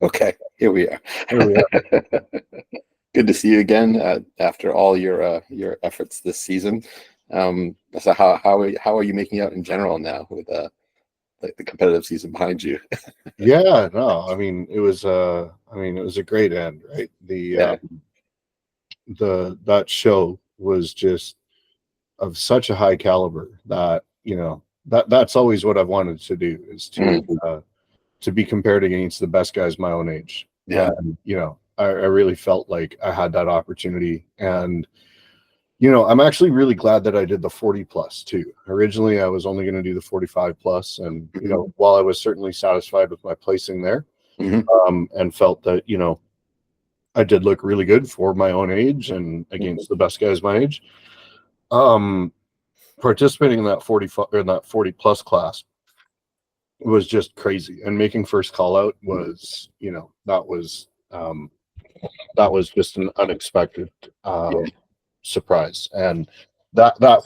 Okay, here we are. Here we are. Good to see you again after all your efforts this season. So how are you making out in general now with like the competitive season behind you? Yeah, no, it was a great end, right? Yeah. The that show was just of such a high caliber that, that's always what I've wanted to do is Mm, to be compared against the best guys my own age. yeah. And, I really felt like I had that opportunity. And, I'm actually really glad that I did the 40 plus too. Originally, I was only going to do the 45 plus. And, Hmm. while I was certainly satisfied with my placing there, Hmm. and felt that, I did look really good for my own age and Hmm. against the best guys my age. Um, Participating in that 40 plus class was just crazy. And making first call out was, that was just an unexpected Yeah. surprise. And that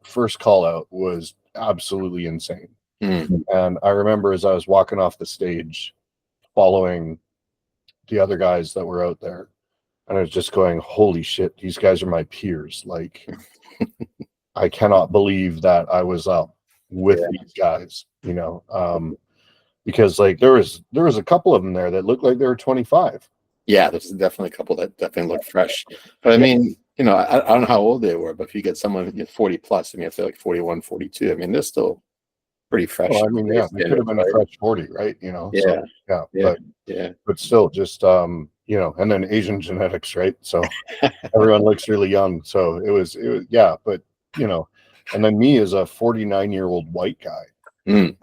first call out was absolutely insane. Mm. And I remember as I was walking off the stage following the other guys that were out there, and I was just going, holy shit, these guys are my peers. Like, I cannot believe that I was up with Yeah. these guys, because like there was a couple of them there that looked like they were 25. Yeah, there's definitely a couple that definitely look fresh. But I Yeah. mean, I don't know how old they were, but if you get someone 40 plus, I mean, if they're like 41, 42, I mean, they're still pretty fresh Well, I in mean, yeah, today's they could have standards, been a right? fresh 40, right? So Yeah, yeah, yeah, yeah. but still just and then Asian genetics, right? So everyone looks really young. So it was yeah, but you know, and then me as a 49-year-old white guy, Mm,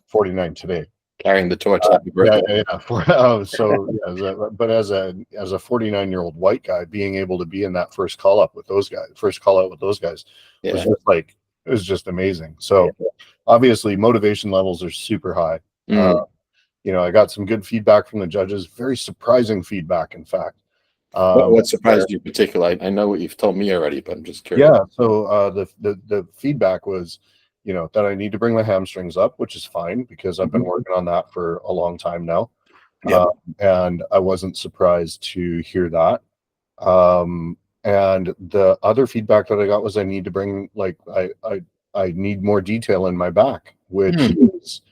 49 today. carrying the torch. Happy Yeah, birthday. yeah, yeah. So yeah, but as a 49-year-old white guy, being able to be in that first call up with those guys, first call out with those guys, was Yeah, just like it was just amazing. yeah. So obviously, motivation levels are super high. Mm. I got some good feedback from the judges, very surprising feedback, in fact. What Where surprised you particularly? I know what you've told me already, but I'm just curious. Yeah, so the feedback was, that I need to bring my hamstrings up, which is fine because I've been Mhm. working on that for a long time now. Yep. And I wasn't surprised to hear that. And the other feedback that I got was I need to bring like I need more detail in my back, which Mm. is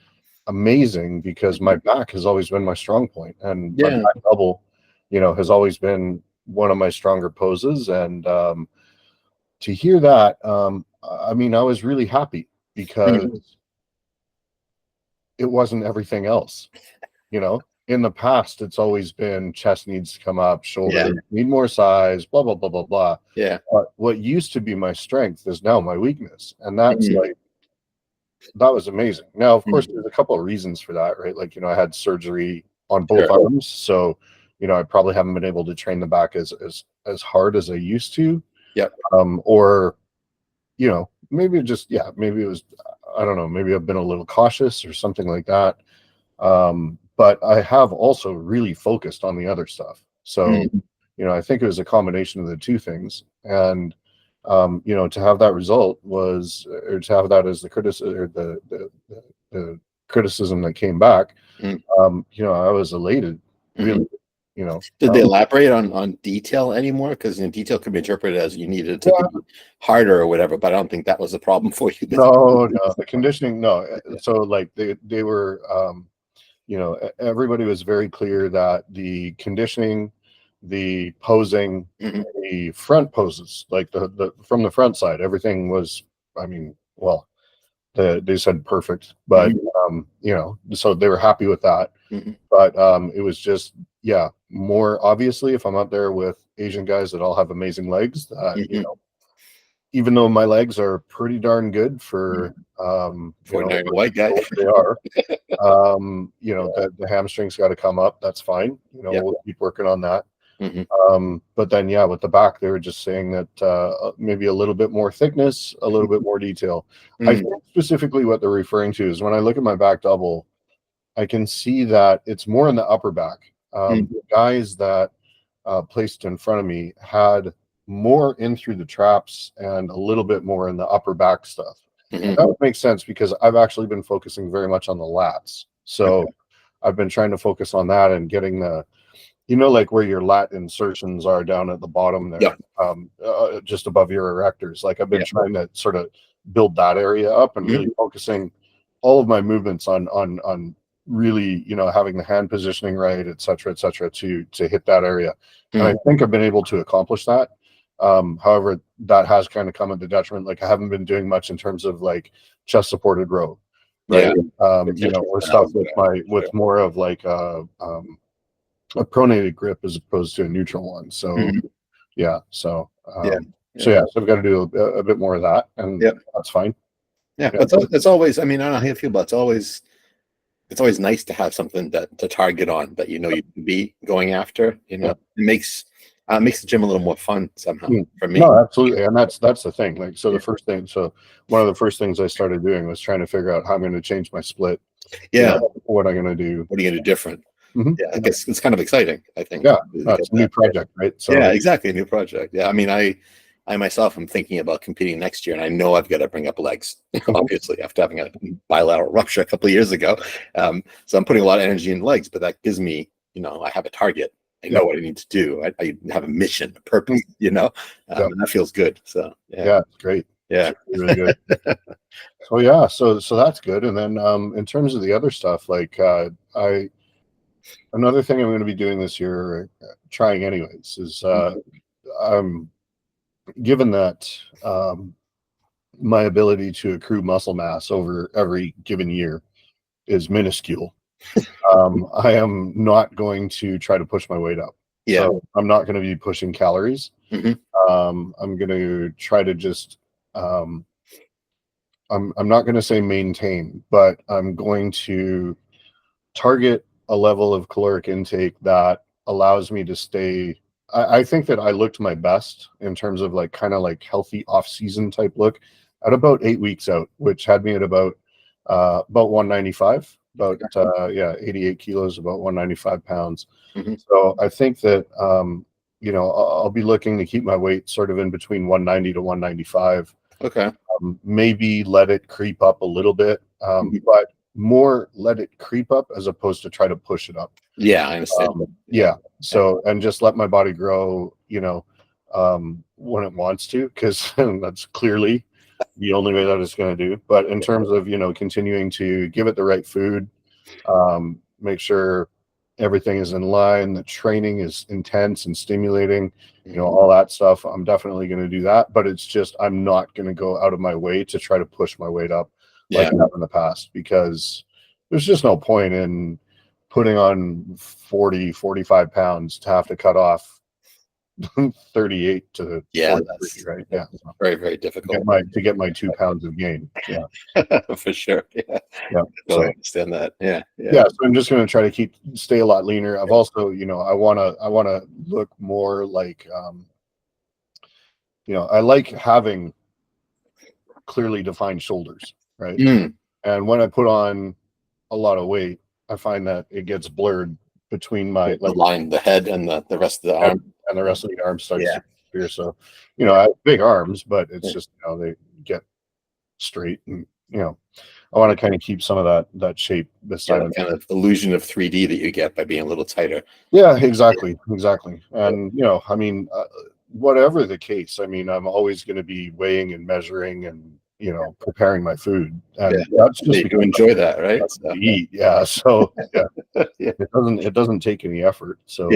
amazing because my back has always been my strong point, and my Yeah. back double, has always been one of my stronger poses. And to hear that, I mean, I was really happy because Mm. it wasn't everything else. In the past, it's always been chest needs to come up, Yeah. shoulder need more size, blah, blah, blah, blah, blah. Yeah. But what used to be my strength is now my weakness. And that's Mm. like, that was amazing. Now, of course, Mm. there's a couple of reasons for that, right? Like, I had surgery on both Sure. arms. So, I probably haven't been able to train the back as hard as I used to. Yep. Or maybe it just, yeah, maybe it was, I don't know, maybe I've been a little cautious or something like that. But I have also really focused on the other stuff. So, Mm. I think it was a combination of the two things. And, to have that result was, or to have that as the criticism or the criticism that came back, Mm. I was elated, Hmm. really, you know. Did they Um, elaborate on detail anymore? Because detail could be interpreted as you needed it to be yeah, harder or whatever, but I don't think that was a problem for you. no, the conditioning, no. So like they were, everybody was very clear that the conditioning, the posing, Mhm. the front poses, like the from the front side, everything was, I mean, well, they said perfect, but Mhm. so they were happy with that. Mhm. But it was just, yeah, more obviously if I'm out there with Asian guys that all have amazing legs, that Mhm. even though my legs are pretty darn good for Mhm. 49 white guy. what they are, the hamstrings got to come up. That's fine. Yeah. We'll keep working on that. Mhm. But then, yeah, with the back, they were just saying that maybe a little bit more thickness, a little bit more detail. I Mm. think specifically what they're referring to is when I look at my back double, I can see that it's more in the upper back. Mm. The guys that placed in front of me had more in through the traps and a little bit more in the upper back stuff. And Mhm. that would make sense because I've actually been focusing very much on the lats. So Okay. I've been trying to focus on that and getting the, like where your lat insertions are down at the bottom there, just above your erectors. Like I've been trying to sort of build that area up and really focusing all of my movements on really, having the hand positioning right, et cetera, to hit that area. And I think I've been able to accomplish that. However, that has kind of come at the detriment. Like I haven't been doing much in terms of like chest supported row, right? Or stuff with more of like a pronated grip as opposed to a neutral one. So so I've got to do a bit more of that, and that's fine. But it's always, I mean, I don't know how you feel, but it's always nice to have something to target on that you can be going after. It makes the gym a little more fun somehow for me. No, absolutely, and that's the thing. Like, so one of the first things I started doing was trying to figure out how I'm going to change my split. What I'm going to do. What are you going to do different? I guess it's kind of exciting, I think. It's a new project, right? So exactly, a new project. I mean, I myself am thinking about competing next year, and I know I've got to bring up legs, obviously, after having a bilateral rupture a couple of years ago. So I'm putting a lot of energy in legs, but that gives me, I have a target. I know what I need to do. I have a mission, a purpose, and that feels good. So it's great. It's really good. So that's good. And then in terms of the other stuff, like another thing I'm going to be doing this year, trying anyways, is given that my ability to accrue muscle mass over every given year is minuscule, I am not going to try to push my weight up. So I'm not going to be pushing calories. I'm going to try to just I'm not going to say maintain, but I'm going to target a level of caloric intake that allows me to stay. I think that I looked my best in terms of like kind of like healthy off-season type look at about 8 weeks out, which had me at about 195, 88 kilos, about 195 pounds. So I think that I'll be looking to keep my weight sort of in between 190 to 195. Okay. Maybe let it creep up a little bit, but more let it creep up as opposed to try to push it up. I understand. So, and just let my body grow, when it wants to, because that's clearly the only way that it's going to do. But in terms of, continuing to give it the right food, make sure everything is in line, the training is intense and stimulating, all that stuff. I'm definitely going to do that, but it's just, I'm not going to go out of my way to try to push my weight up like I have in the past, because there's just no point in putting on 45 pounds to have to cut off 38 to 43, right? So very, very difficult to get my 2 pounds of gain. For sure. So I understand that. So I'm just going to try to stay a lot leaner. I've also, I want to look more like, I like having clearly defined shoulders, right? And when I put on a lot of weight, I find that it gets blurred between my the head and the rest of the arm, and the rest of the arm starts to appear. So, I have big arms, but it's just, they get straight, and I want to kind of keep some of that shape this time. Kind of illusion of 3D that you get by being a little tighter. Exactly. And I mean, whatever the case, I mean, I'm always going to be weighing and measuring and preparing my food, and that's just you enjoy that, right? Eat, so it doesn't take any effort. So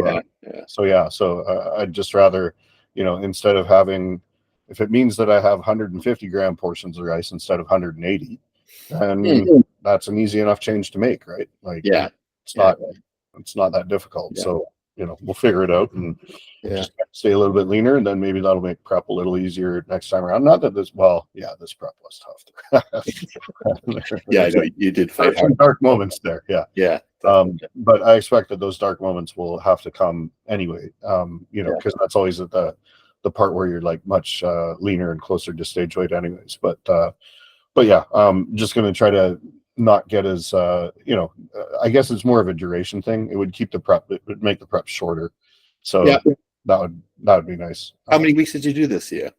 I'd just rather, instead of having, if it means that I have 150 gram portions of rice instead of 180, and that's an easy enough change to make, right? Like, it's not that difficult. So we'll figure it out and just stay a little bit leaner, and then maybe that'll make prep a little easier next time around. Not that this prep was tough. I know you did fight some dark moments there. But I expect that those dark moments will have to come anyway. Because that's always at the part where you're like much leaner and closer to stage weight anyways. But just going to try to not get as I guess it's more of a duration thing. It would keep the prep, it would make the prep shorter, so that would be nice. How many weeks did you do this year?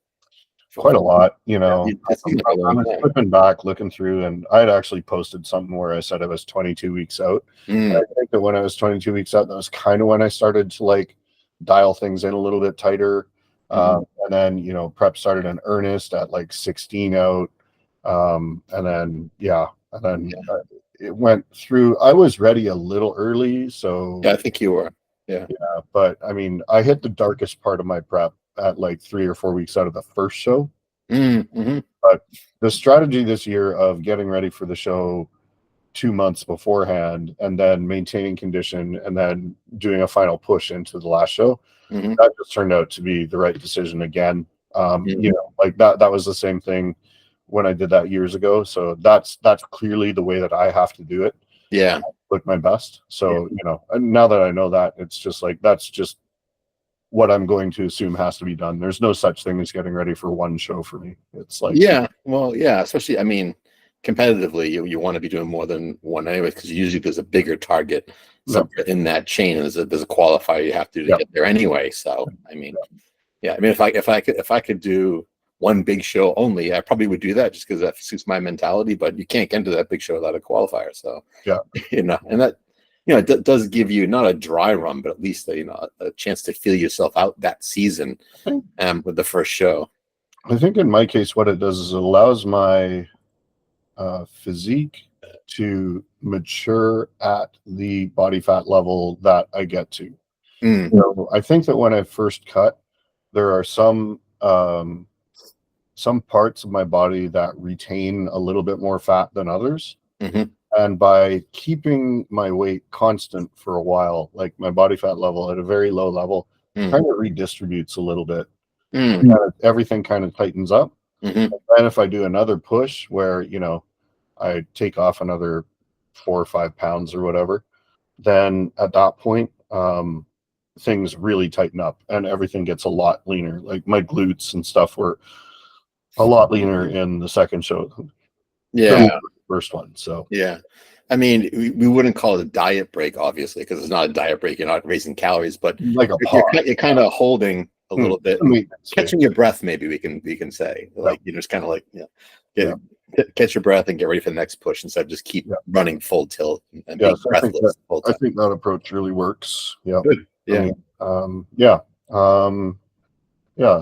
quite a lot, you know. It seems like a I long was time. flipping back, looking through, and I had actually posted something where I said I was 22 weeks out. Mm, I think that when I was 22 weeks out, that was kind of when I started to like dial things in a little bit tighter. And then, you know, prep started in earnest at like 16 out. And then, it went through. I was ready a little early. So, yeah, I think you were. Yeah. but I mean, I hit the darkest part of my prep at like 3 or 4 weeks out of the first show. Mm-hmm. But the strategy this year of getting ready for the show 2 months beforehand and then maintaining condition and then doing a final push into the last show, Mm-hmm. that just turned out to be the right decision again. You know, like that was the same thing when I did that years ago. So that's clearly the way that I have to do it. Yeah. Look my best. So, you know, and now that I know that, it's just like that's just what I'm going to assume has to be done. There's no such thing as getting ready for one show for me. It's like, Yeah. Well, yeah, especially, I mean, competitively, you want to be doing more than one anyway, because usually there's a bigger target somewhere in that chain, and there's a qualifier you have to do to get there anyway. So, I mean, yeah, I mean, if I could do one big show only, I probably would do that just because that suits my mentality. But you can't get into that big show without a qualifier. So, you know, and that, you know, it does give you not a dry run, but at least you know, a chance to feel yourself out that season with the first show. I think in my case, what it does is it allows my physique to mature at the body fat level that I get to. So I think that when I first cut, there are some parts of my body that retain a little bit more fat than others. And by keeping my weight constant for a while, like my body fat level at a very low level, kind of redistributes a little bit. Everything kind of tightens up. And if I do another push where, you know, I take off another 4 or 5 pounds or whatever, then at that point, things really tighten up and everything gets a lot leaner. Like my glutes and stuff were a lot leaner in the second show. Yeah. The first one. So yeah. I mean, we wouldn't call it a diet break, obviously, because it's not a diet break. You're not raising calories, but like a pause. You're kind of holding a little bit, catching your breath. Maybe we can say, like, you know, just kind of like, catch your breath and get ready for the next push instead of just keep running full tilt and being breathless. I think that approach really works. Yeah. Good. Yeah. I mean,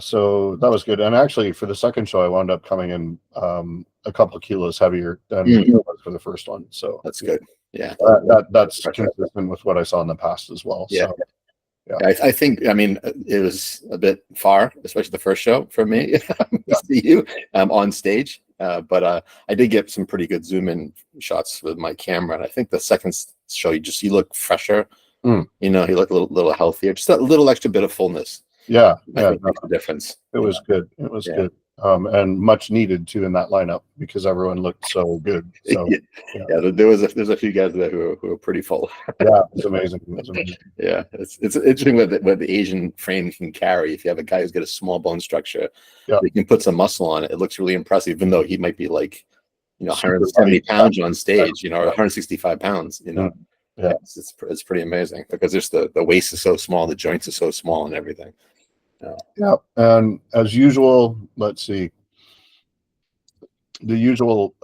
so that was good. And actually, for the second show, I wound up coming in a couple of kilos heavier than it was for the first one. So that's good. Yeah, that's consistent with what I saw in the past as well. Yeah. So, I think, I mean, it was a bit far, especially the first show for me to see you on stage. But I did get some pretty good zoom in shots with my camera. And I think the second show, you look fresher. You know, you look a little healthier, just a little extra bit of fullness. I think makes a difference. It was good. It was good. And much needed too in that lineup because everyone looked so good. So there's a few guys there who are pretty full. Yeah, it's amazing. Yeah, it's interesting what the Asian frame can carry. If you have a guy who's got a small bone structure, he can put some muscle on it. It looks really impressive, even though he might be like, you know, 170 pounds on stage, you know, or 165 pounds, you know. It's pretty amazing because there's the waist is so small, the joints are so small, and everything. And as usual, let's see the usual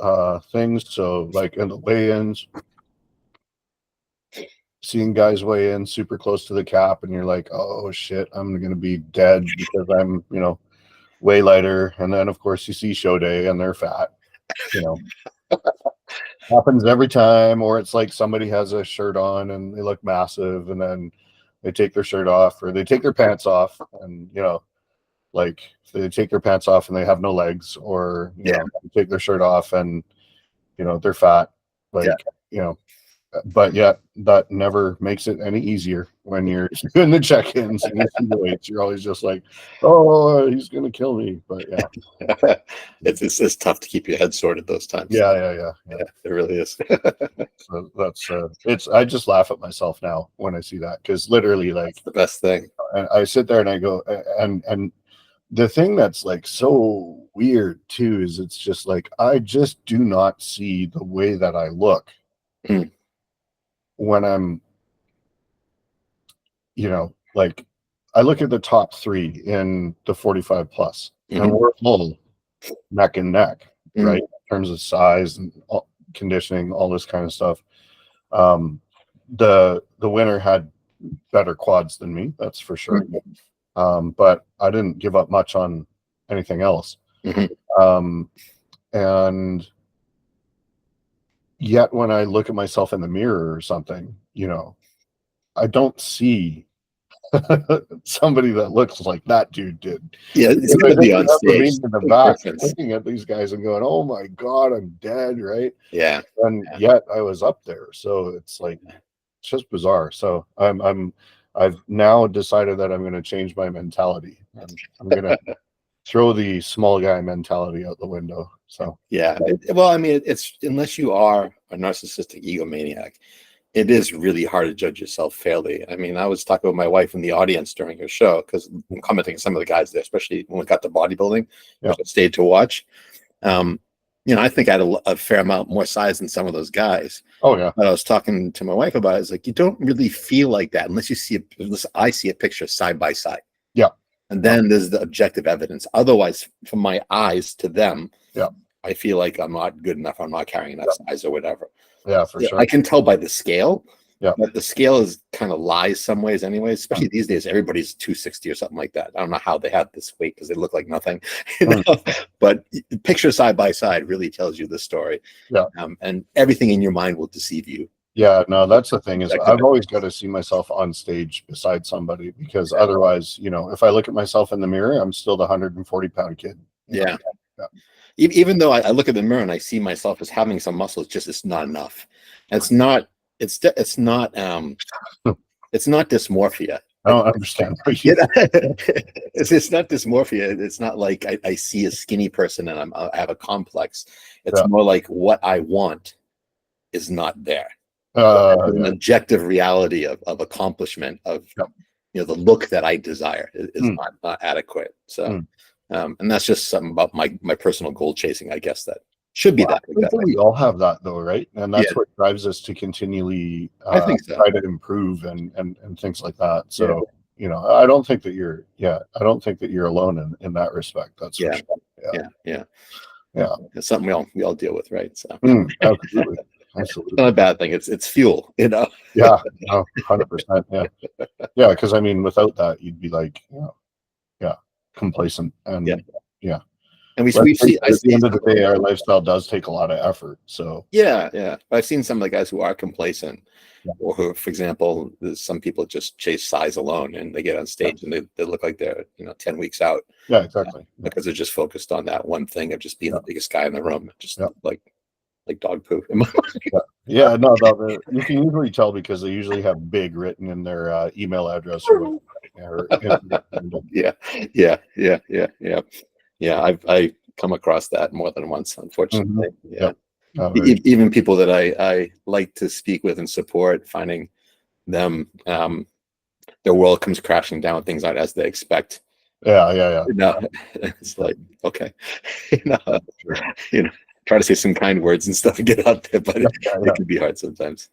things. So like in the weigh-ins, seeing guys weigh in super close to the cap and you're like, oh shit, I'm gonna be dead because I'm, you know, way lighter. And then of course you see show day and they're fat, you know. Happens every time. Or it's like somebody has a shirt on and they look massive and then they take their shirt off or they take their pants off and, you know, like they take their pants off and they have no legs, or you know, take their shirt off and you know they're fat, like you know. But yet that never makes it any easier when you're doing the check-ins and you see the weights. You're always just like, oh, he's gonna kill me. But it's tough to keep your head sorted those times. Yeah, it really is. So that's it's I just laugh at myself now when I see that, because literally like that's the best thing. And I sit there and I go and the thing that's like so weird too is it's just like I just do not see the way that I look when I'm, you know, like I look at the top 3 in the 45 plus, and we're all neck and neck, right? In terms of size and conditioning, all this kind of stuff. The winner had better quads than me, that's for sure. But I didn't give up much on anything else. And yet when I look at myself in the mirror or something, you know, I don't see somebody that looks like that dude did. Yeah, it's going to be on stage. In the back, looking at these guys and going, "Oh my God, I'm dead!" Right? Yeah. And yet I was up there, so it's like it's just bizarre. So I've now decided that I'm going to change my mentality. I'm going to throw the small guy mentality out the window. So yeah, well, I mean, it's unless you are a narcissistic egomaniac, it is really hard to judge yourself fairly. I mean, I was talking with my wife in the audience during her show because I'm commenting on some of the guys there, especially when we got to bodybuilding, which I stayed to watch. You know, I think I had a fair amount more size than some of those guys. Oh yeah. But I was talking to my wife about it. It's like, you don't really feel like that unless you see unless I see a picture side by side. Yeah. And then there's the objective evidence. Otherwise, from my eyes to them, I feel like I'm not good enough. I'm not carrying enough size or whatever. Yeah, for sure. I can tell by the scale. Yeah. But the scale is kind of lies some ways anyways, especially these days. Everybody's 260 or something like that. I don't know how they have this weight because they look like nothing. You know? But picture side by side really tells you the story. Yeah. And everything in your mind will deceive you. Yeah, no, that's the thing is I've always got to see myself on stage beside somebody because otherwise, you know, if I look at myself in the mirror, I'm still the 140-pound kid. Yeah. Even though I look at the mirror and I see myself as having some muscle, it's not enough. And it's not dysmorphia. I don't understand. It's not dysmorphia. It's not like I see a skinny person and I have a complex. It's more like what I want is not there. An objective reality of accomplishment of you know the look that I desire is not adequate. So and that's just something about my personal goal chasing, I guess, that should be that. We all have that though, right? And that's what drives us to continually I think so. try to improve and things like that. So you know, I don't think that you're alone in that respect. That's for sure. Yeah. It's something we all deal with, right? So absolutely. Absolutely. It's not a bad thing. It's fuel, you know. Yeah, no, 100%. Yeah, because I mean, without that, you'd be like, complacent and And we see at the end of the day, our lifestyle does take a lot of effort. So yeah. I've seen some of the guys who are complacent, or who, for example, there's some people just chase size alone, and they get on stage and they look like they're 10 weeks out. Yeah, exactly. Because they're just focused on that one thing of just being the biggest guy in the room, just like dog poop. No, you can usually tell because they usually have big written in their email address or I've come across that more than once, unfortunately. Even people that I like to speak with and support, finding them their world comes crashing down, things aren't as they expect. It's like, okay, try to say some kind words and stuff and get out there, but it can be hard sometimes.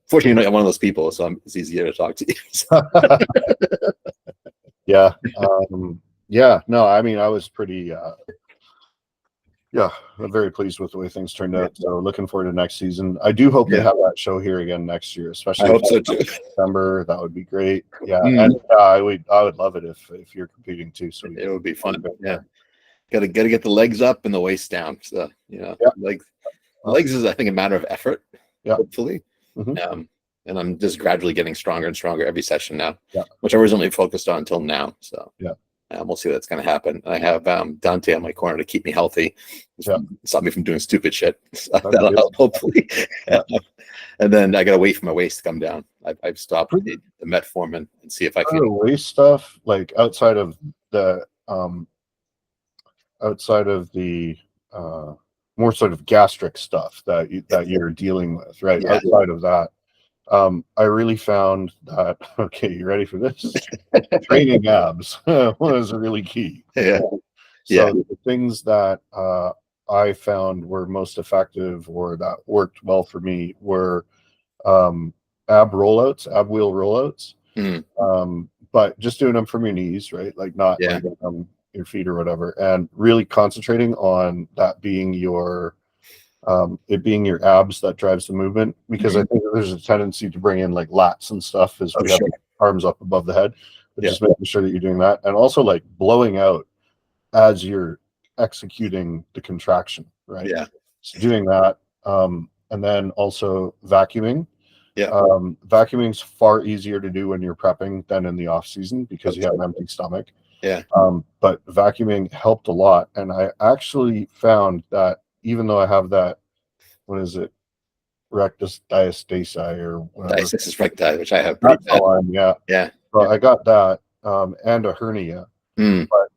Fortunately, I'm not one of those people, so it's easier to talk to you. No, I mean, I was pretty I'm very pleased with the way things turned out. So looking forward to next season. I do hope they have that show here again next year, especially I hope so too. December. That would be great. And I would love it if you're competing too. So it would be fun. Gotta get the legs up and the waist down. So legs is, I think, a matter of effort. Hopefully. And I'm just gradually getting stronger and stronger every session now, which I originally focused on until now. So we'll see what's going to happen. I have Dante on my corner to keep me healthy, stop me from doing stupid shit. That'll help, hopefully. And then I got to wait for my waist to come down. I've stopped the metformin and see if I can. Waist stuff, like outside of the more sort of gastric stuff that you're dealing with, right? Outside of that, I really found that, okay, you ready for this? Training abs was really key. So the things that I found were most effective or that worked well for me were ab wheel rollouts, but just doing them from your knees, right? Like not Yeah. like your feet or whatever, and really concentrating on that being your it being your abs that drives the movement, because I think that there's a tendency to bring in like lats and stuff as we have Sure. arms up above the head, but Yeah. just making sure that you're doing that, and also like blowing out as you're executing the contraction, right? Yeah. So doing that, and then also vacuuming. Yeah. Vacuuming's far easier to do when you're prepping than in the off season because you have an empty stomach. Yeah. But vacuuming helped a lot, and I actually found that even though I have that, what is it, rectus diastase or whatever, Diastasis recti, which I have pretty that's bad. the one, yeah. Yeah. Well, I got that, and a hernia. Mm. But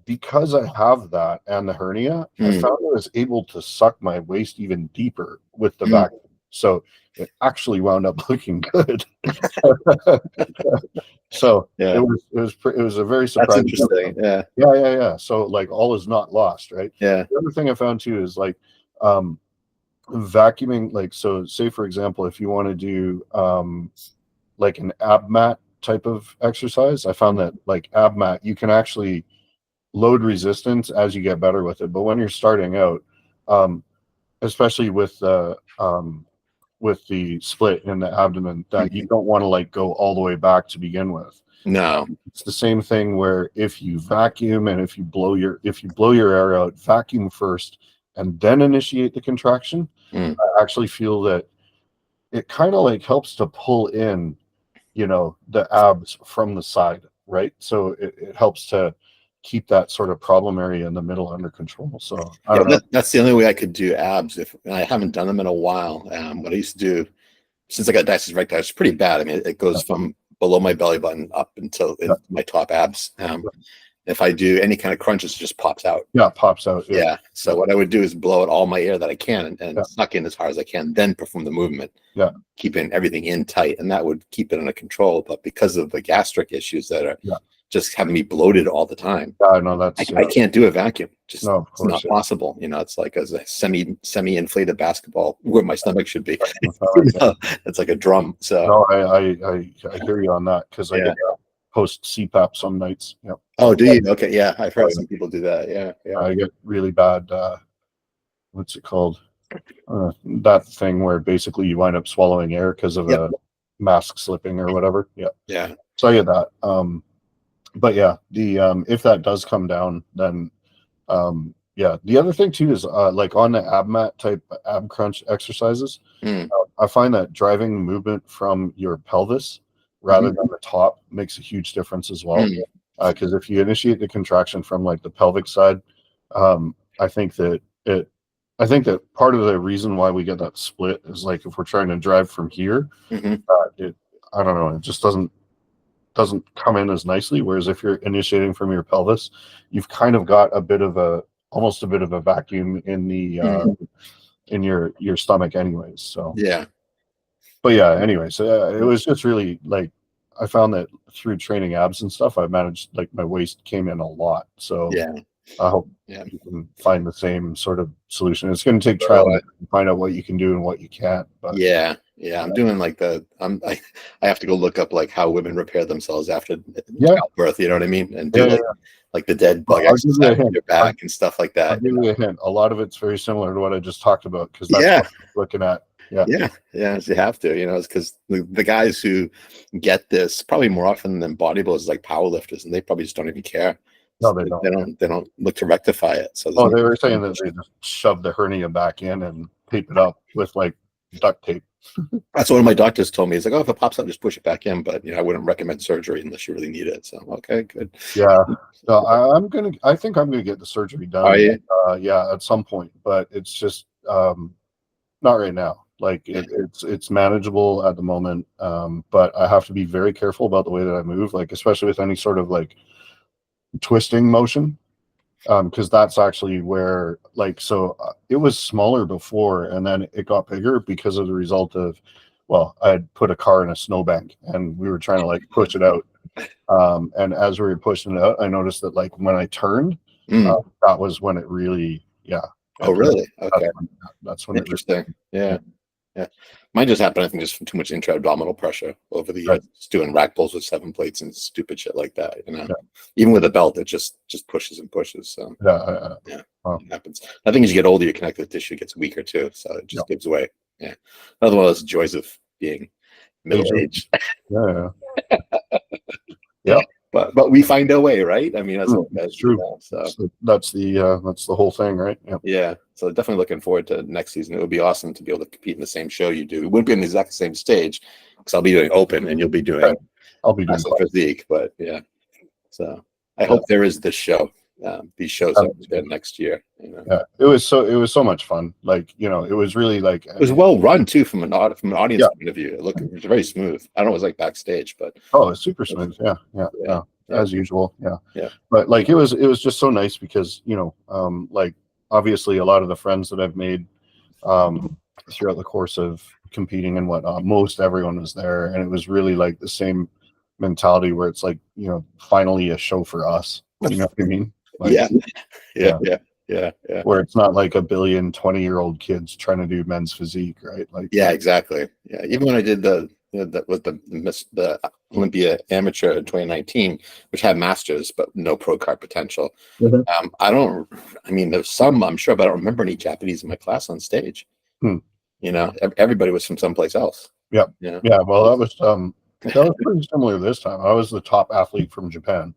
because I have that and the hernia, I found I was able to suck my waist even deeper with the vacuum. So it actually wound up looking good. So Yeah. it was a very That's surprising. interesting. Yeah. Yeah. So like all is not lost, right? Yeah. The other thing I found too is like vacuuming, like, so say for example, if you want to do like an ab mat type of exercise, I found that like ab mat, you can actually load resistance as you get better with it. But when you're starting out, especially with the split in the abdomen, that you don't want to like go all the way back to begin with. No. It's the same thing where if you vacuum and if you blow your air out, vacuum first and then initiate the contraction. I actually feel that it kind of like helps to pull in, the abs from the side, right? So it helps to keep that sort of problem area in the middle under control. So I don't know. That's the only way I could do abs. If I haven't done them in a while. What I used to do since I got diastasis recti, it's pretty bad. I mean, it goes from below my belly button up until my top abs. If I do any kind of crunches, it just pops out. Yeah, it pops out. Yeah. So what I would do is blow out all my air that I can and suck in as hard as I can, then perform the movement. Yeah. Keeping everything in tight, and that would keep it under control. But because of the gastric issues that are just having me bloated all the time, I know that's I can't do a vacuum. Just no, it's not possible. It's like as a semi inflated basketball where my stomach should be. It's like a drum. So no, I hear you on that, because I get post CPAP some nights. Yeah. Oh, do you? Okay, yeah, I've heard some people do that. Yeah. I get really bad. What's it called? That thing where basically you wind up swallowing air because of a mask slipping or whatever. Yeah. So I get that. But yeah, the if that does come down, then the other thing too is like on the ab mat type ab crunch exercises, I find that driving movement from your pelvis rather than the top makes a huge difference as well. Because if you initiate the contraction from like the pelvic side, I think that part of the reason why we get that split is like if we're trying to drive from here, I don't know, it just doesn't come in as nicely. Whereas if you're initiating from your pelvis, you've kind of got almost a bit of a vacuum in the in your stomach anyways. So but yeah, anyways, it was just really like I found that through training abs and stuff, I managed, like, my waist came in a lot. So I hope you can find the same sort of solution. It's going to take trial to find out what you can do and what you can't. But I'm doing like I have to go look up like how women repair themselves after childbirth. You know what I mean? And do like the dead bug exercise with your back and stuff like that. I'll give you a hint. A lot of it's very similar to what I just talked about, because that's what I'm looking at. So you have to, it's because the guys who get this probably more often than bodybuilders, like powerlifters, and they probably just don't even care. No, they don't. They don't look to rectify it. So they were saying that they just shove the hernia back in and tape it up with like duct tape. That's what one of my doctors told me. He's like, "Oh, if it pops up, just push it back in." But I wouldn't recommend surgery unless you really need it. So okay, good. Yeah, no, I think I'm gonna get the surgery done. Are you? At some point, but it's just not right now. Like it's manageable at the moment, but I have to be very careful about the way that I move, like especially with any sort of like twisting motion, because that's actually where it was smaller before and then it got bigger because of the result of, I had put a car in a snowbank and we were trying to like push it out, and as we were pushing it out, I noticed that like when I turned, that was when it really Oh really? Okay, that's when interesting. Yeah. Mine just happened, I think, just from too much intra-abdominal pressure over the years. Right. Just doing rack pulls with 7 plates and stupid shit like that, you know. Yeah. Even with a belt, it just pushes and pushes. So Yeah. it happens. I think as you get older, your connective tissue gets weaker too, so it just gives way. Yeah. Another one of those joys of being middle-aged. Yeah. Yeah. But we find a way, right? I mean, That's true. So that's the whole thing, right? yeah. So definitely looking forward to next season. It would be awesome to be able to compete in the same show you do. We wouldn't be on the exact same stage because I'll be doing open and you'll be doing Right. I'll be doing physique. But yeah, so I hope there is this show. These shows up there next year. You know? Yeah, it was so much fun. Like, you know, it was really like it was well run too from an audience point of view. It was very smooth. I don't know what it was like backstage, but it's super smooth. Yeah. As usual. Yeah. But like it was just so nice because, you know, like obviously a lot of the friends that I've made throughout the course of competing and whatnot, most everyone was there, and it was really like the same mentality where it's like, you know, finally a show for us. You know what I mean? Like, yeah. Where it's not like a billion 20-year-old kids trying to do men's physique, right? Like, yeah, exactly. Yeah, even when I did the Olympia Amateur in 2019, which had masters but no pro card potential. I mean, there's some I'm sure, but I don't remember any Japanese in my class on stage. You know, everybody was from someplace else. Yeah. Well, that was pretty similar this time. I was the top athlete from Japan.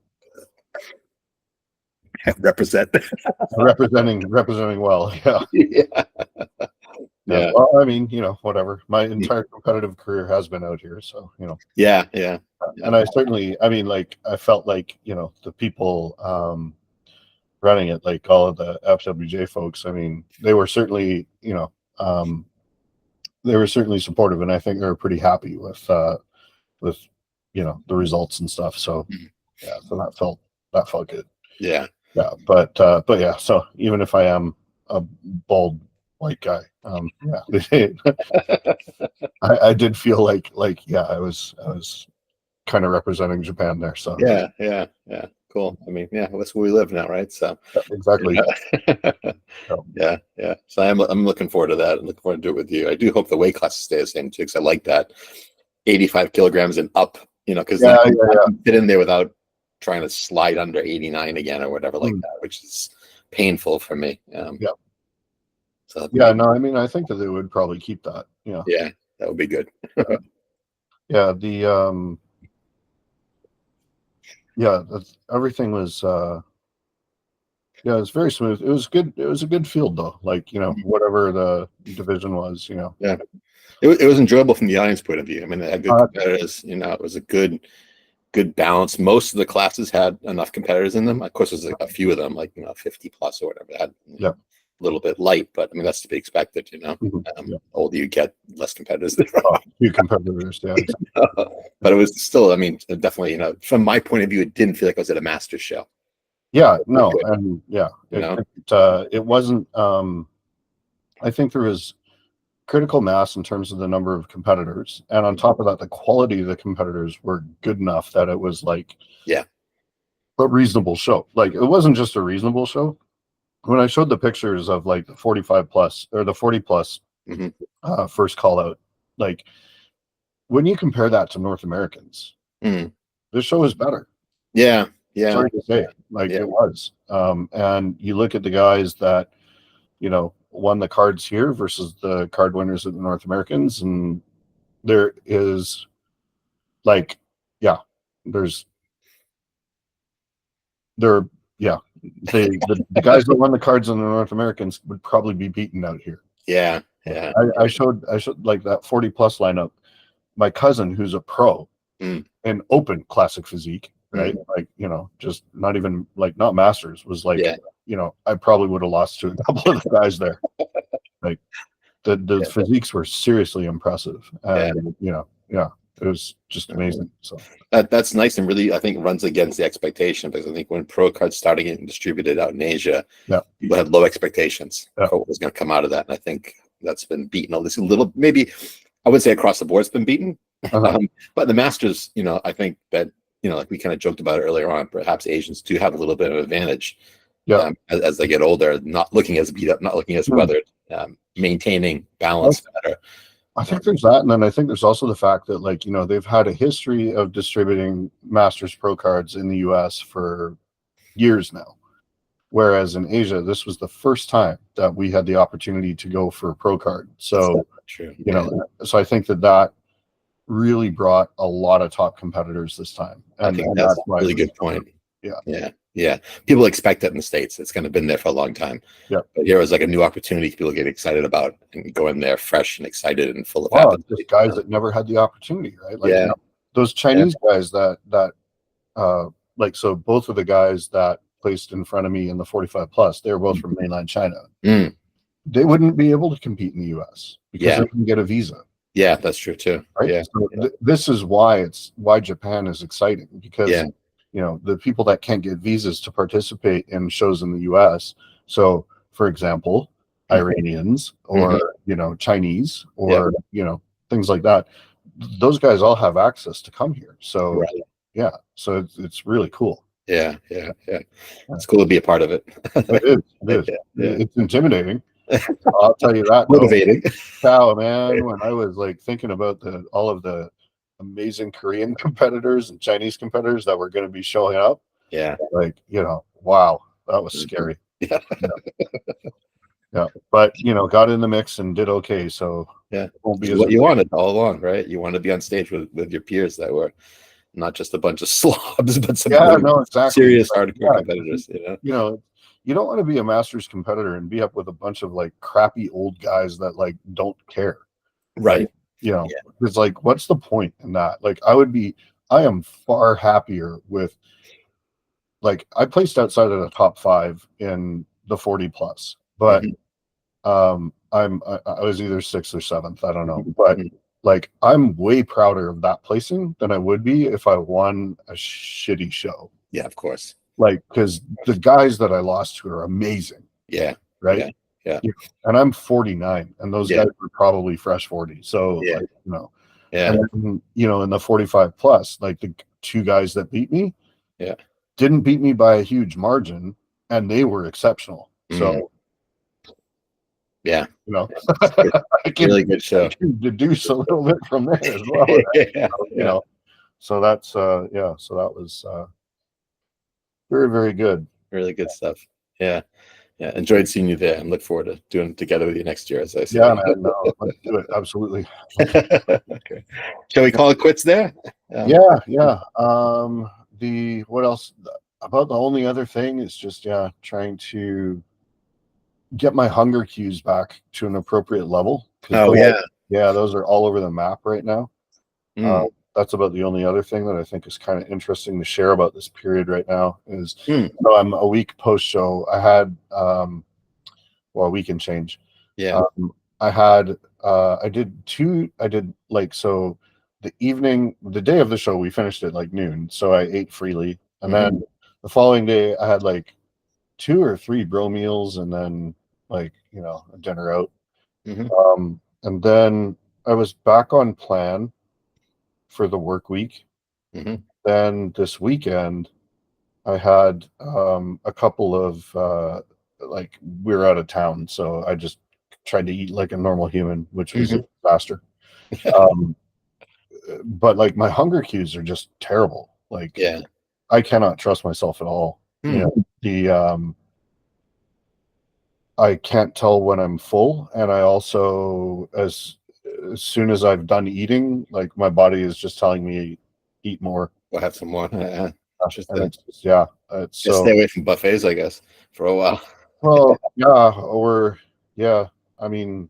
representing well. Yeah. Well, I mean, you know, whatever. My entire competitive career has been out here, so you know. Yeah. And I certainly, I mean, like, I felt like, you know, the people running it, like all of the FWJ folks, I mean, they were certainly, you know, they were certainly supportive, and I think they were pretty happy with you know, the results and stuff. So yeah, so that felt good. Yeah. But yeah, so even if I am a bald white guy, I did feel like yeah, I was kind of representing Japan there. So yeah, cool. I mean, yeah, that's where we live now, right? So exactly. Yeah. So I'm looking forward to that. I'm looking forward to do it with you. I do hope the weight classes stay the same too, because I like that 85 kilograms and up. You know, because I can fit in there without trying to slide under 89 again or whatever like that, which is painful for me. So no, I mean, I think that they would probably keep that. Yeah, that would be good. Everything was it was very smooth. It was good. It was a good field though. Like, you know, whatever the division was, you know. Yeah, it was enjoyable from the audience point of view. I mean, they had good competitors. You know, it was a good balance. Most of the classes had enough competitors in them. Of course, there's a few of them, like, you know, 50 plus or whatever, that had a little bit light, but I mean, that's to be expected, you know. Older you get, less competitors there are. Few competitors, but it was still, I mean, definitely, you know, from my point of view, it didn't feel like I was at a master show. Yeah, no, and it wasn't. I think there was critical mass in terms of the number of competitors, and on top of that, the quality of the competitors were good enough that it was like a reasonable show. Like, it wasn't just a reasonable show. When I showed the pictures of like the 45 plus or the 40 plus first call out, like when you compare that to North Americans, this show is better. Yeah. Sorry to say, it was. And you look at the guys that, you know, won the cards here versus the card winners of the North Americans, and there is like, the guys that won the cards on the North Americans would probably be beaten out here. Yeah. I showed like that 40 plus lineup. My cousin, who's a pro in open classic physique, right? Like, you know, just not even like not masters, was like, you know, I probably would have lost to a couple of the guys there. Like the physiques were seriously impressive, and you know, it was just amazing. So that's nice, and really, I think, runs against the expectation, because I think when pro cards started getting distributed out in Asia, people had low expectations for what was going to come out of that, and I think that's been beaten a little. Maybe I would say across the board it's been beaten, but the masters, you know, I think that, you know, like we kind of joked about it earlier on, perhaps Asians do have a little bit of advantage as they get older, not looking as beat up, not looking as weathered, maintaining balance better. I think there's that, and then I think there's also the fact that, like, you know, they've had a history of distributing Masters Pro cards in the US for years now. Whereas in Asia, this was the first time that we had the opportunity to go for a pro card. So, True. you know, so I think that really brought a lot of top competitors this time. I think that's a really good point. Yeah. People expect it in the States. It's kind of been there for a long time. Yeah. But here was like a new opportunity people get excited about and go in there fresh and excited and full of Wow, appetite. just guys that never had the opportunity, right? Like, Yeah. you know, those Chinese guys that like, so both of the guys that placed in front of me in the 45 plus, they were both from mainland China. They wouldn't be able to compete in the US because they couldn't get a visa. Yeah, that's true too. Right. Yeah. So this is why Japan is exciting, because you know, the people that can't get visas to participate in shows in the US. So, for example, Iranians or you know, Chinese or you know, things like that. Those guys all have access to come here. So yeah, so it's really cool. Yeah. It's cool to be a part of it. It is. It's intimidating. I'll tell you that. Motivating. Cow, man, when I was like thinking about all of the amazing Korean competitors and Chinese competitors that were going to be showing up. Yeah. Like, you know, wow, that was scary. Yeah. Yeah. But, you know, got in the mix and did okay. So yeah, won't be what you wanted all along, right? You want to be on stage with your peers that were not just a bunch of slobs, but some serious hardcore competitors. You know, you don't want to be a Masters competitor and be up with a bunch of like crappy old guys that like don't care. Right. Like, you know, it's like, what's the point in that? Like, I am far happier with, like, I placed outside of the top 5 in the 40 plus, but I was either 6th or 7th. I don't know. But like, I'm way prouder of that placing than I would be if I won a shitty show. Yeah, of course. Like, because the guys that I lost to are amazing. Yeah. Right. Yeah. And I'm 49, and those guys were probably fresh 40. So, like, you know, and then, you know, in the 45 plus, like the 2 guys that beat me, didn't beat me by a huge margin, and they were exceptional. So, you know, I can really good show. Deduce a little bit from there as well. You know, so that's so that was very, very good. Really good stuff. Yeah. Enjoyed seeing you there and look forward to doing it together with you next year, as I said. Yeah, man. No, let's do it. Absolutely. Okay. Shall we call it quits there? Yeah. What else? About the only other thing is just trying to get my hunger cues back to an appropriate level. Those are all over the map right now. That's about the only other thing that I think is kind of interesting to share about this period right now is I'm a week post show. I had a week and change. I did like, so the day of the show, we finished at like noon. So I ate freely. And then the following day I had like 2 or 3 bro meals and then like, you know, a dinner out. And then I was back on plan for the work week. Then this weekend I had a couple of like, we were out of town, so I just tried to eat like a normal human, which was a disaster. But like, my hunger cues are just terrible. Like, I cannot trust myself at all. You know, I can't tell when I'm full, and I also, as soon as I've done eating, like, my body is just telling me eat more. We'll have some more. Just stay away from buffets, I guess, for a while. Well, I mean,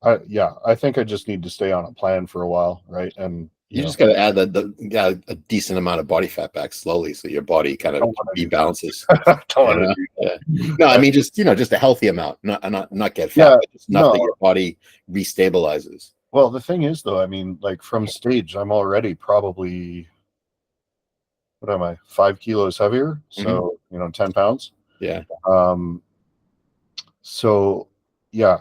I think I just need to stay on a plan for a while, right? And you just got to add a decent amount of body fat back slowly, so your body kind of rebalances. No, I mean, just a healthy amount, not get fat, but just enough that your body restabilizes. Well, the thing is, though, I mean, like, from stage, I'm already probably, what am I, 5 kilos heavier? So, 10 pounds. Yeah. So, I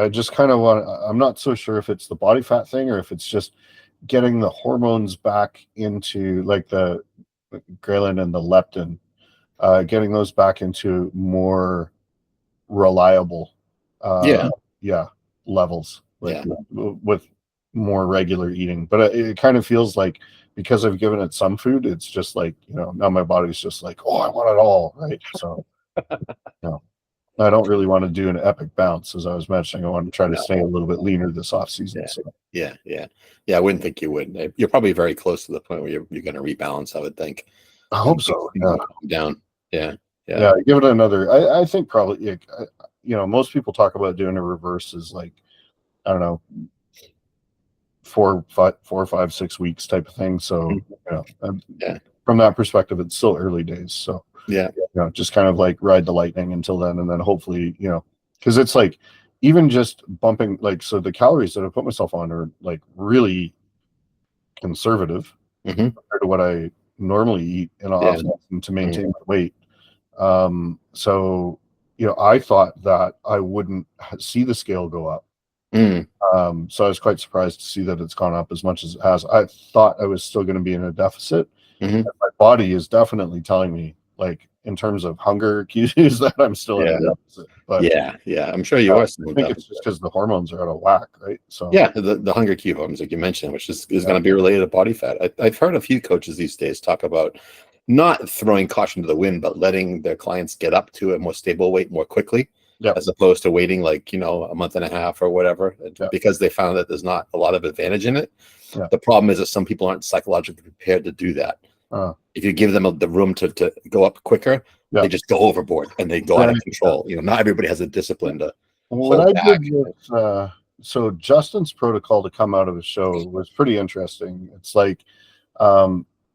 just kind of I'm not so sure if it's the body fat thing or if it's just getting the hormones back into, like, the ghrelin and the leptin, getting those back into more reliable Yeah. levels, like Yeah. with more regular eating. But it kind of feels like, because I've given it some food, it's just like, now my body's just like, oh, I want it all, right? So I don't really want to do an epic bounce, as I was mentioning. I want to try to No. stay a little bit leaner this off season. Yeah. So Yeah. I wouldn't think you would. You're probably very close to the point where you're going to rebalance, I would think. I hope so. Yeah. Down. Yeah. Give it another. I think probably, most people talk about doing a reverse is like, I don't know, 4, 5, 6 weeks type of thing. So from that perspective, it's still early days. So just kind of like ride the lightning until then, and then hopefully, because it's like, even just bumping, like, so the calories that I put myself on are like really conservative compared to what I normally eat in off season to maintain my weight. So I thought that I wouldn't see the scale go up. So I was quite surprised to see that it's gone up as much as it has. I thought I was still going to be in a deficit. My body is definitely telling me, like, in terms of hunger cues, that I'm still in a deficit. But I'm sure you are. I think it's just because the hormones are out of whack, right? So the hunger cue hormones, like you mentioned, which is going to be related to body fat. I've heard a few coaches these days talk about not throwing caution to the wind, but letting their clients get up to a more stable weight more quickly, as opposed to waiting like, a month and a half or whatever, because they found that there's not a lot of advantage in it. The problem is that some people aren't psychologically prepared to do that. If you give them the room to go up quicker, they just go overboard and they go out of control. Not everybody has the discipline to hold back. So Justin's protocol to come out of the show was pretty interesting. It's like,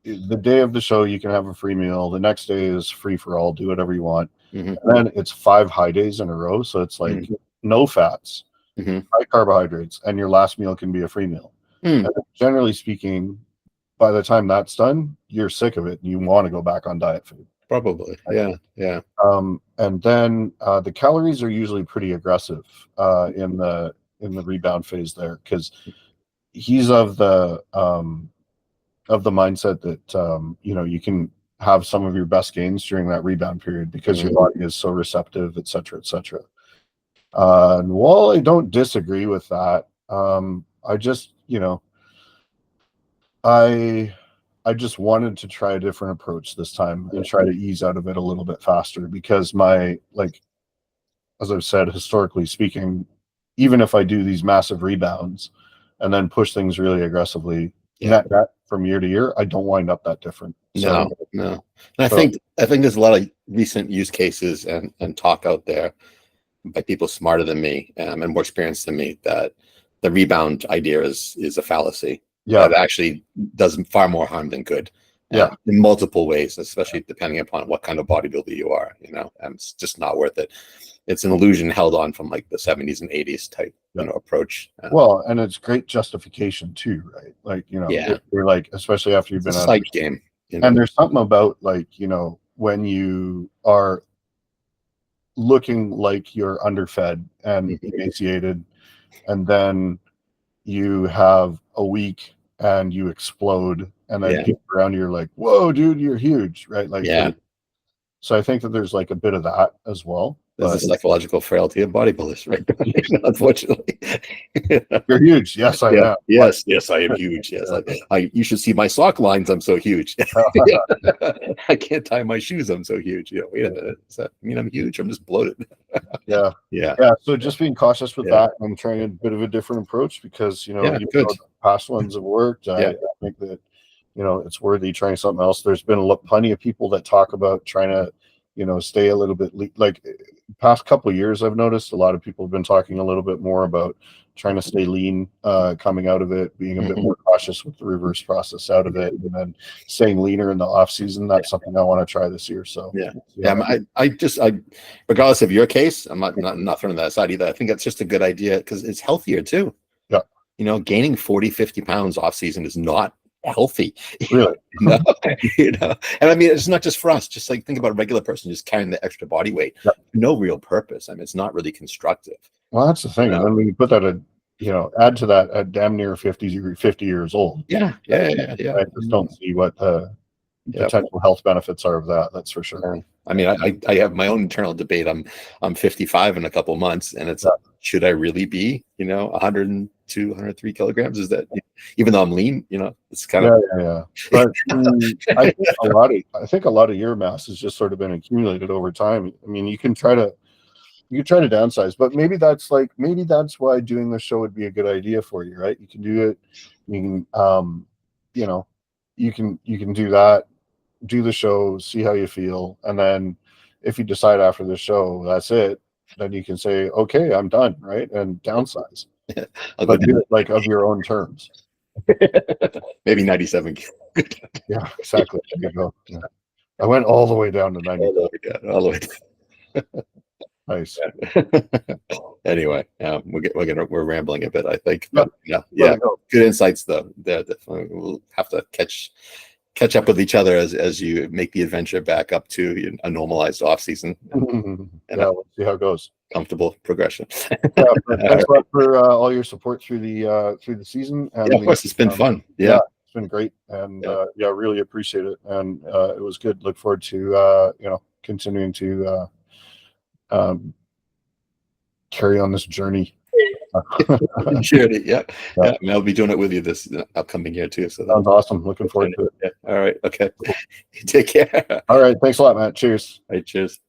the day of the show, you can have a free meal. The next day is free for all. Do whatever you want. And then it's 5 high days in a row. So it's like no fats, high carbohydrates, and your last meal can be a free meal. And generally speaking, by the time that's done, you're sick of it and you want to go back on diet food. Probably. Yeah. And then the calories are usually pretty aggressive in the rebound phase there, because he's of the mindset that you can have some of your best gains during that rebound period because your body is so receptive, et cetera, et cetera. And while I don't disagree with that, I just I just wanted to try a different approach this time and try to ease out of it a little bit faster, because as I've said, historically speaking, even if I do these massive rebounds and then push things really aggressively, net from year to year, I don't wind up that different. No. And I think there's a lot of recent use cases and talk out there by people smarter than me and more experienced than me that the rebound idea is a fallacy. That actually does far more harm than good. In multiple ways, especially depending upon what kind of bodybuilder you are. And it's just not worth it. It's an illusion held on from like the 70s and 80s type approach. Well, and it's great justification too, right? Like, you're like, especially after you've been a psych game. And there's something about, like, when you are looking like you're underfed and emaciated, and then you have a week and you explode, and then people around you are like, whoa, dude, you're huge, right? Like, so I think that there's like a bit of that as well. There's a psychological frailty of bodybuilders, right? Unfortunately. You're huge. Yes, I am. Yes, I am huge. Yes, you should see my sock lines. I'm so huge. I can't tie my shoes. I'm so huge. Wait a minute. Does that mean I'm huge? I'm just bloated. Yeah. So just being cautious with that. I'm trying a bit of a different approach because, the past ones have worked. I think that, it's worthy trying something else. There's been plenty of people that talk about trying to, stay a little bit like past couple of years. I've noticed a lot of people have been talking a little bit more about trying to stay lean, coming out of it, being a bit more cautious with the reverse process out of it, and then staying leaner in the off season. That's something I want to try this year. So I regardless of your case, I'm not throwing that aside either. I think that's just a good idea because it's healthier too. Gaining 40, 50 pounds off season is not healthy, really. And I mean, it's not just for us. Just like think about a regular person just carrying the extra body weight, no real purpose. I mean, it's not really constructive. Well, that's the thing. And then when you put that add to that at damn near 50 years old. I just don't see what potential health benefits are of that. That's for sure. I mean, I have my own internal debate. I'm 55 in a couple months, and it's should I really be 102, 103 kilograms? Is that, even though I'm lean, it's kind of But I think a lot of your mass has just sort of been accumulated over time. I mean, you can try to downsize, but maybe that's why doing the show would be a good idea for you, right? You can do it. You can you can do that, do the show, see how you feel, and then if you decide after the show that's it, then you can say, okay, I'm done, right? And downsize. But do it like of your own terms. Maybe 97. Yeah, exactly. There you go. Yeah. I went all the way down to 90. All the way down. Nice. Anyway, we're rambling a bit, I think. Yeah. But yeah, good insights though. Definitely, we'll have to catch up with each other as you make the adventure back up to a normalized off season. Yeah, we'll see how it goes. Comfortable progression. Thanks a lot for all your support through the season. And of course, it's been fun. Yeah, it's been great, and really appreciate it. And it was good. Look forward to continuing to carry on this journey. Yeah. I mean, I'll be doing it with you this upcoming year too. So sounds awesome. Looking forward to it. All right. Okay. Take care. All right. Thanks a lot, Matt. Cheers. All right. Cheers.